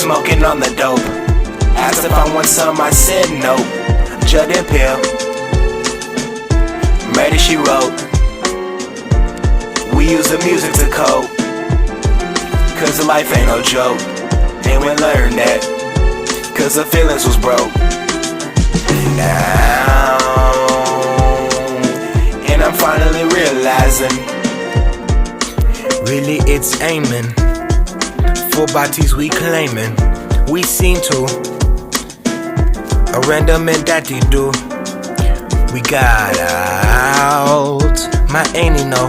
smoking on the dope. Asked if I want some, I said no. Judd and pill, murder she wrote. We use the music to cope, cause life ain't no joke. And we learned that, cause the feelings was broke. Now, and I'm finally realizing, really it's aiming. Full bodies we claiming. We seem to a random and daddy do. We got out. My auntie know.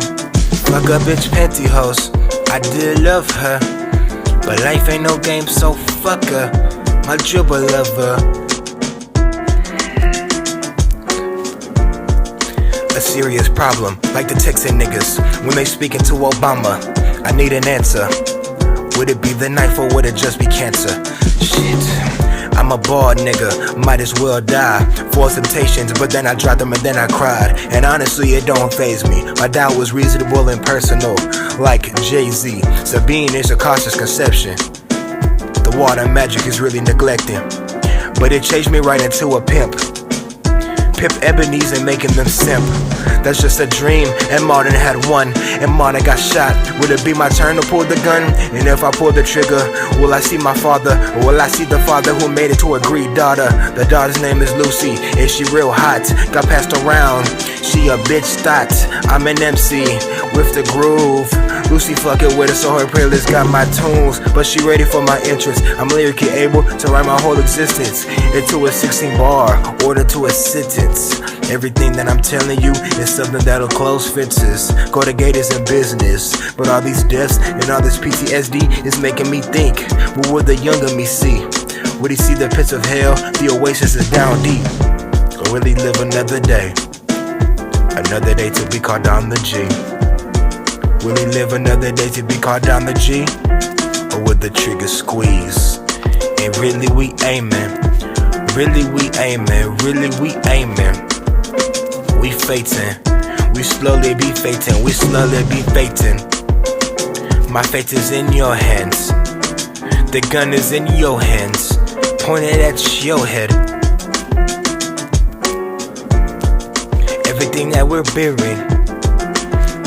Fuck a bitch pantyhose. I did love her, but life ain't no game, so fuck her. My dribble lover. A serious problem, like the Texan niggas when they speaking to Obama. I need an answer. Would it be the knife or would it just be cancer? Shit. I'm a bald nigga, might as well die. For temptations, but then I dropped them and then I cried. And honestly, it don't faze me. My doubt was reasonable and personal, like Jay-Z. Sabine is a cautious conception. The water magic is really neglecting, but it changed me right into a pimp. Pimp ebonies and making them simp. That's just a dream, and Martin had one, and Martin got shot. Will it be my turn to pull the gun? And if I pull the trigger, will I see my father? Or will I see the father who made it to a great daughter? The daughter's name is Lucy, and she real hot. Got passed around, she a bitch thought. I'm an MC with the groove. Lucy fucking with it, so her playlist got my tunes, but she ready for my interest. I'm lyrically able to write my whole existence into a 16 bar, order to a sentence. Everything that I'm telling you is something that'll close fences. Go to Gators in business, but all these deaths and all this PTSD is making me think. What would the younger me see? Would he see the pits of hell? The oasis is down deep. Or will he live another day? Another day to be called down the G. Will he live another day to be called down the G? Or would the trigger squeeze? And really we aiming. Really we aiming. Really we aiming. We fating. We slowly be fating. We slowly be fating. My fate is in your hands. The gun is in your hands, pointed at your head. Everything that we're bearing,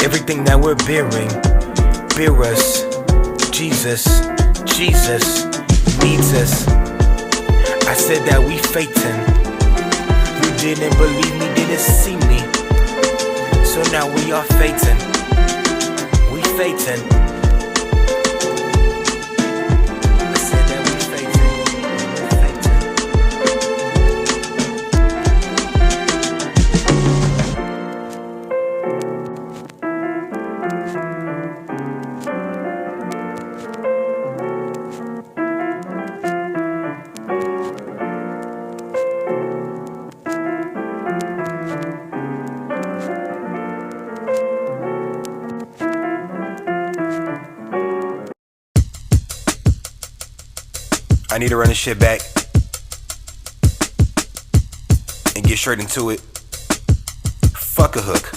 everything that we're bearing, bear us. Jesus, Jesus needs us. I said that we fating. You didn't believe me, didn't see me. So now we are fating. We fating. I need to run this shit back and get straight into it. Fuck a hook.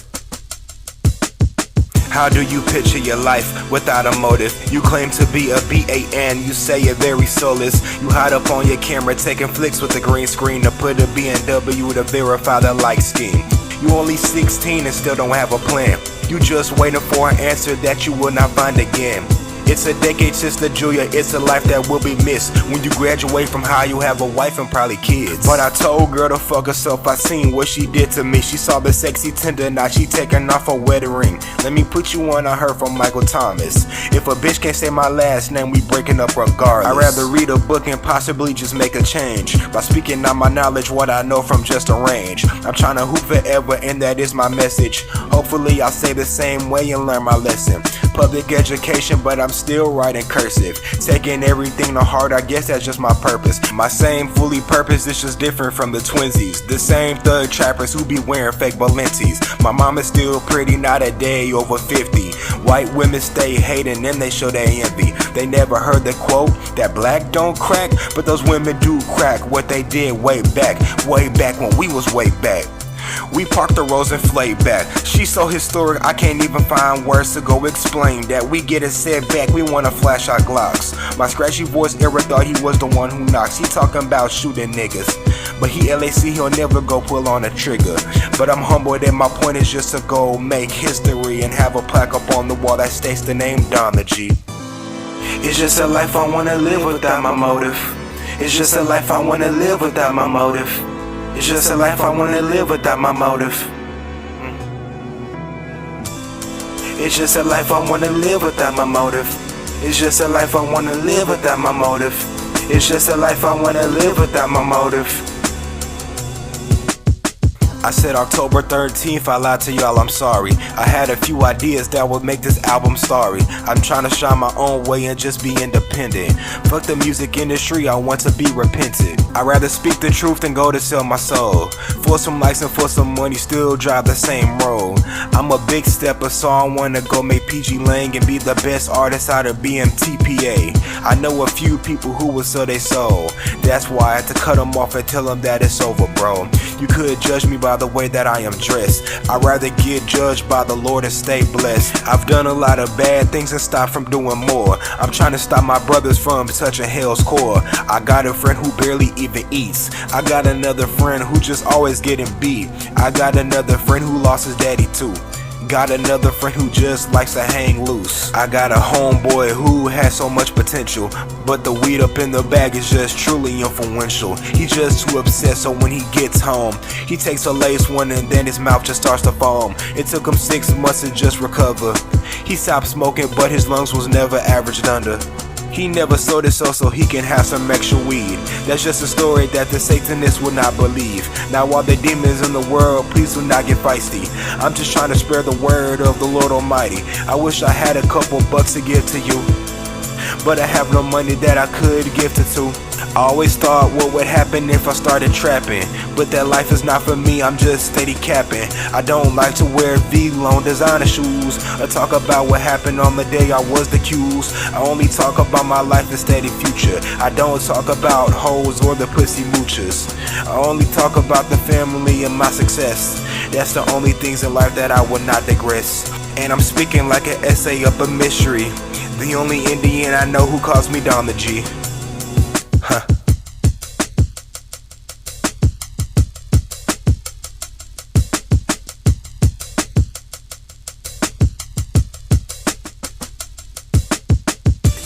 How do you picture your life without a motive? You claim to be a BAN, you say you're very soulless. You hide up on your camera taking flicks with the green screen to put a BMW to verify the like scheme. You only 16 and still don't have a plan. You just waiting for an answer that you will not find again. It's a decade, Sister Julia, it's a life that will be missed. When you graduate from high, you have a wife and probably kids. But I told girl to fuck herself, I seen what she did to me. She saw the sexy tender, now she taking off her wedding ring. Let me put you on, I heard from Michael Thomas. If a bitch can't say my last name, we breaking up regardless. I'd rather read a book and possibly just make a change by speaking on my knowledge, what I know from just a range. I'm trying to hoop forever and that is my message. Hopefully I'll say the same way and learn my lesson. Public education, but I'm still writing cursive. Taking everything to heart, I guess that's just my purpose. My same fully purpose, it's just different from the twinsies. The same thug trappers who be wearing fake Balencis. My mom is still pretty, not a day over 50. White women stay hating and they show their envy. They never heard the quote that black don't crack, but those women do crack what they did way back when we was way back. We parked the Rose and flayed back. She's so historic, I can't even find words to go explain that. We get it set back, we wanna flash our Glocks. My scratchy voice era thought he was the one who knocks. He talking about shooting niggas, but he LAC, he'll never go pull on a trigger. But I'm humbled and my point is just to go make history and have a plaque up on the wall that states the name Dontheg. It's just a life I wanna live without my motive. It's just a life I wanna live without my motive. It's just a life I wanna live without my motive. It's just a life I wanna live without my motive. It's just a life I wanna live without my motive. It's just a life I wanna live without my motive. I said October 13th, I lied to y'all, I'm sorry. I had a few ideas that would make this album starry. I'm trying to shine my own way and just be independent. Fuck the music industry, I want to be repentant. I'd rather speak the truth than go to sell my soul. For some likes and for some money, still drive the same road. I'm a big stepper, so I wanna go make PG Lang and be the best artist out of BMTPA. I know a few people who will sell their soul. That's why I had to cut them off and tell them that it's over, bro. You could judge me by the way that I am dressed. I'd rather get judged by the Lord and stay blessed. I've done a lot of bad things and stopped from doing more. I'm trying to stop my brothers from touching hell's core. I got a friend who barely even eats. I got another friend who just always getting beat. I got another friend who lost his daddy too. Got another friend who just likes to hang loose. I got a homeboy who has so much potential, but the weed up in the bag is just truly influential. He's just too upset, so when he gets home, he takes a lace one and then his mouth just starts to foam. It took him 6 months to just recover. He stopped smoking, but his lungs was never averaged under. He never sold his soul so he can have some extra weed. That's just a story that the Satanists will not believe. Now all the demons in the world, please do not get feisty. I'm just trying to spread the word of the Lord Almighty. I wish I had a couple bucks to give to you, but I have no money that I could gift it to. I always thought what would happen if I started trapping, but that life is not for me, I'm just steady capping. I don't like to wear V-Lone designer shoes or talk about what happened on the day I was the Q's. I only talk about my life and steady future. I don't talk about hoes or the pussy moochers. I only talk about the family and my success. That's the only things in life that I would not digress. And I'm speaking like an essay up a mystery. The only Indian I know who calls me Dontheg. Huh.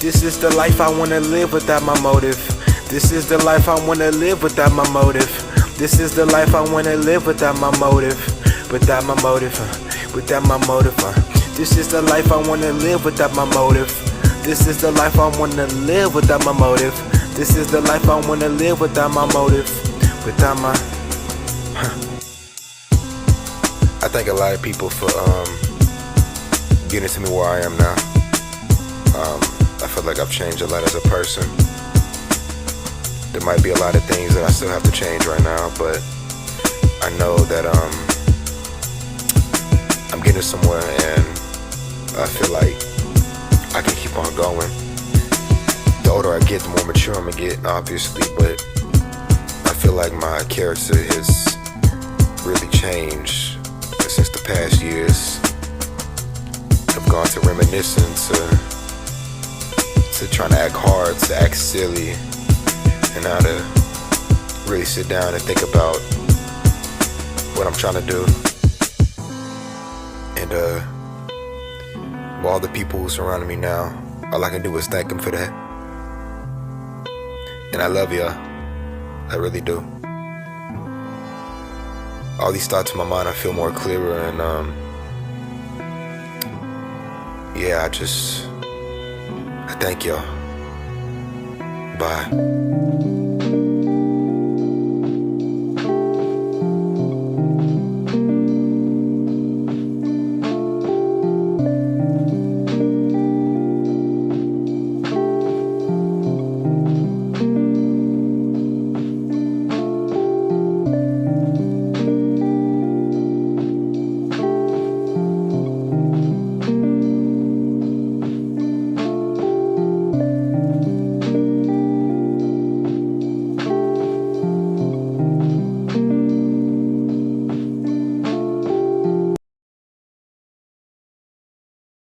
This is the life I wanna live without my motive. This is the life I wanna live without my motive. This is the life I wanna live without my motive. Without my motive, without my motive. This is the life I wanna live without my motive. This is the life I wanna live without my motive. This is the life I wanna live without my motive. Without my I thank a lot of people for getting to me where I am now. I feel like I've changed a lot as a person. There might be a lot of things that I still have to change right now, but I know that I'm getting somewhere, and I feel like I can keep on going. The older I get, the more mature I'm gonna get, obviously, but I feel like my character has really changed since the past years. I've gone to reminiscing, to trying to act hard, to act silly, and how to really sit down and think about what I'm trying to do. And all the people who surround me now, all I can do is thank them for that. And I love y'all. I really do. All these thoughts in my mind, I feel more clearer, and yeah, I thank y'all. Bye.